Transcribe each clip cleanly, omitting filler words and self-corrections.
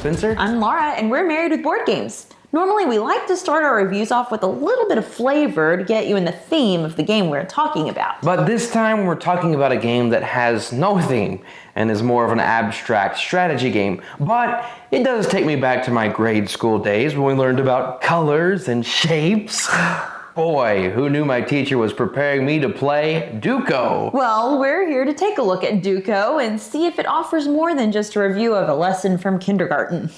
Spencer. I'm Lara, and we're Married with Board Games. Normally, we like to start our reviews off with a little bit of flavor to get you in the theme of the game we're talking about. But this time, we're talking about a game that has no theme and is more of an abstract strategy game. But it does take me back to my grade school days when we learned about colors and shapes. Boy, who knew my teacher was preparing me to play DuCo? Well, we're here to take a look at DuCo and see if it offers more than just a review of a lesson from kindergarten.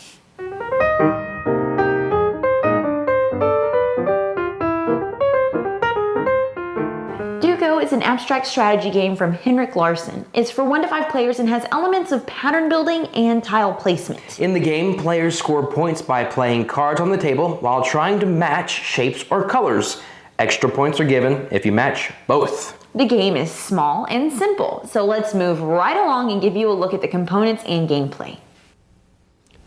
DuCo is an abstract strategy game from Henrik Larsson. It's for 1 to 5 players and has elements of pattern building and tile placement. In the game, players score points by playing cards on the table while trying to match shapes or colors. Extra points are given if you match both. The game is small and simple, so let's move right along and give you a look at the components and gameplay.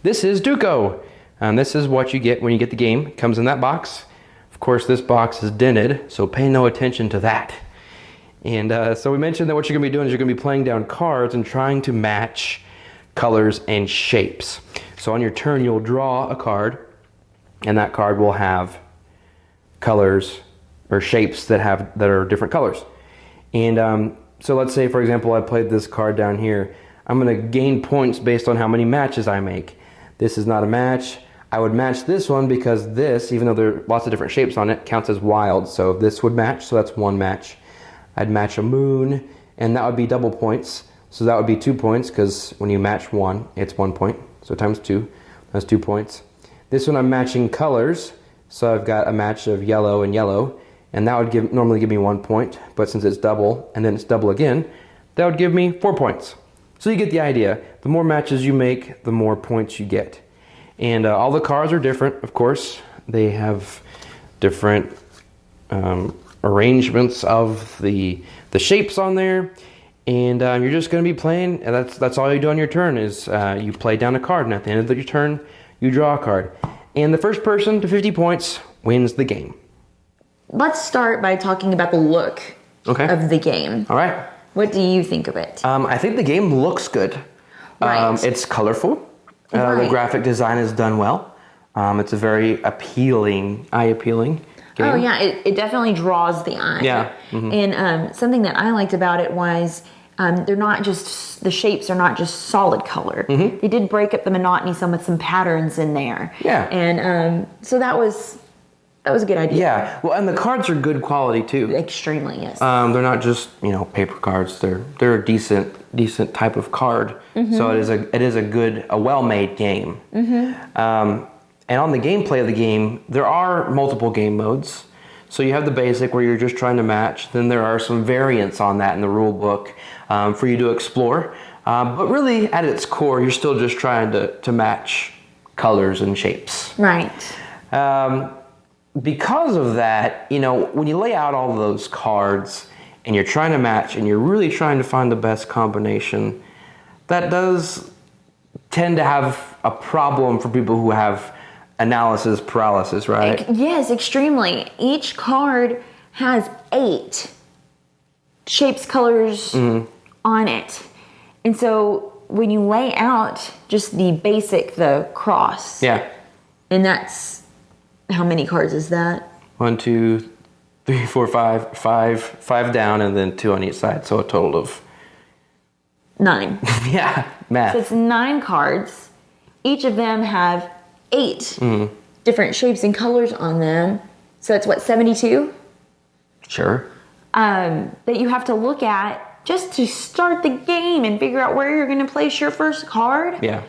This is DuCo, and this is what you get when you get the game. It comes in that box. Of course, this box is dented, so pay no attention to that. And so we mentioned that what you're going to be doing is you're going to be playing down cards and trying to match colors and shapes. So on your turn, you'll draw a card, and that card will have colors or shapes that are different colors. And so let's say, for example, I played this card down here. I'm going to gain points based on how many matches I make. This is not a match. I would match this one because this, even though there are lots of different shapes on it, counts as wild. So this would match, so that's 1 match. I'd match a moon, and that would be double points. So that would be 2 points, because when you match 1, it's 1 point. So times 2, that's 2 points. This one I'm matching colors, so I've got a match of yellow and yellow, and that would normally give me 1 point, but since it's double, and then it's double again, that would give me 4 points. So you get the idea. The more matches you make, the more points you get. And all the cards are different, of course. They have different arrangements of the shapes on there, and you're just going to be playing, and that's all you do on your turn is you play down a card, and at the end of your turn you draw a card, and the first person to 50 points wins the game. Let's start by talking about the look of the game. All right. What do you think of it? I think the game looks good. Right. It's colorful. Right. The graphic design is done well. It's a very eye-appealing game. Oh yeah, it definitely draws the eye. Yeah. Mm-hmm. And something that I liked about it was they're not just, the shapes are not just solid color. Mm-hmm. They did break up the monotony some with some patterns in there. Yeah. And so that was a good idea. Yeah. Well, and the cards are good quality too. Extremely, yes. They're not just paper cards. They're a decent type of card. Mm-hmm. So it is a well-made game. Mm-hmm. And on the gameplay of the game, there are multiple game modes. So you have the basic where you're just trying to match. Then there are some variants on that in the rule book for you to explore. But really, at its core, you're still just trying to match colors and shapes. Right. Because of that, when you lay out all of those cards and you're trying to match and you're really trying to find the best combination, that does tend to have a problem for people who have analysis paralysis, right? Yes, extremely. Each card has 8 shapes, colors on it. And so when you lay out just the cross. Yeah. And that's, how many cards is that? 1, 2, 3, 4, 5 down, and then 2 on each side. So a total of 9. Yeah, math. So it's 9 cards. Each of them have 8 different shapes and colors on them. So that's what, 72? Sure. That you have to look at just to start the game and figure out where you're going to place your first card. Yeah.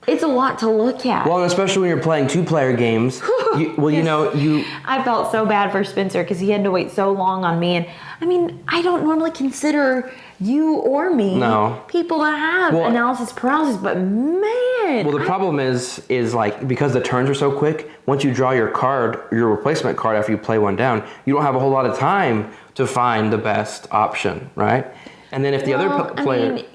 It's a lot to look at. Well, and especially when you're playing 2-player games. I felt so bad for Spencer because he had to wait so long on me. And I mean, I don't normally consider you or me people to have analysis paralysis, but man. Well, the problem is like, because the turns are so quick, once you draw your card, your replacement card after you play one down, you don't have a whole lot of time to find the best option, right? And then if the other player... I mean,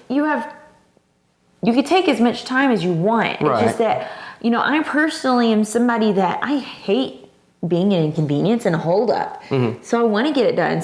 you could take as much time as you want. Right. It's just that, I personally am somebody that I hate being an inconvenience and a holdup. So I want to get it done.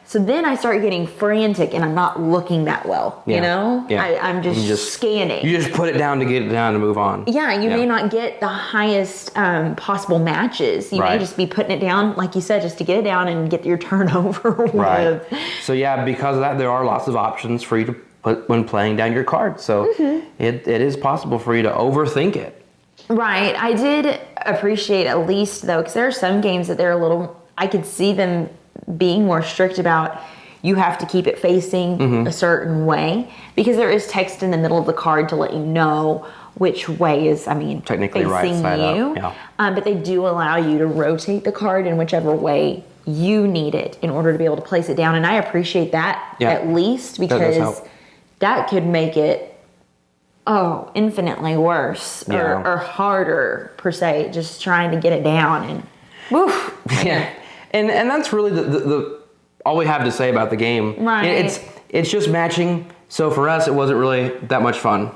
So then I start getting frantic and I'm not looking that well, you know? I'm just scanning. You just put it down to get it down to move on. Yeah, you may not get the highest possible matches. You may just be putting it down, like you said, just to get it down and get your turnover with. So yeah, because of that, there are lots of options for you to put when playing down your cards. So it is possible for you to overthink it. Right. I did appreciate at least, though, because there are some games that they're a little, I could see them being more strict about you have to keep it facing a certain way, because there is text in the middle of the card to let you know which way is, technically facing right side you. up. Yeah. But they do allow you to rotate the card in whichever way you need it in order to be able to place it down. And I appreciate that at least, because that could make it infinitely worse or harder, per se, just trying to get it down. And woof. Yeah. And that's really the all we have to say about the game. Right. It's just matching. So for us, it wasn't really that much fun.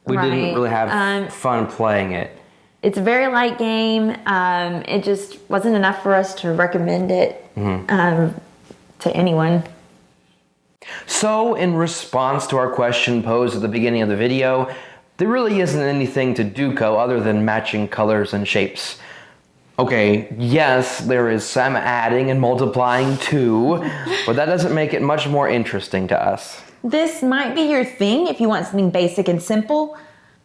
We didn't really have fun playing it. It's a very light game. It just wasn't enough for us to recommend it to anyone. So in response to our question posed at the beginning of the video, there really isn't anything to DuCo other than matching colors and shapes. Okay, yes, there is some adding and multiplying too, but that doesn't make it much more interesting to us. This might be your thing if you want something basic and simple,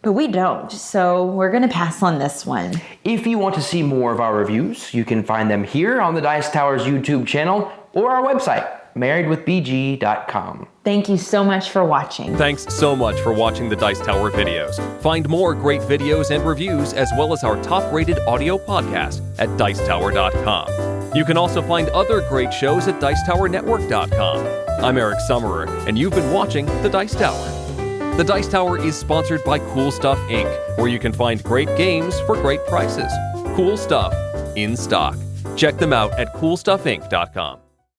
but we don't, so we're gonna pass on this one. If you want to see more of our reviews, you can find them here on the Dice Tower's YouTube channel or our website, marriedwithbg.com. Thank you so much for watching. Thanks so much for watching the Dice Tower videos. Find more great videos and reviews, as well as our top-rated audio podcast at dicetower.com. You can also find other great shows at dicetowernetwork.com. I'm Eric Summerer, and you've been watching The Dice Tower. The Dice Tower is sponsored by Cool Stuff Inc., where you can find great games for great prices. Cool stuff in stock. Check them out at coolstuffinc.com.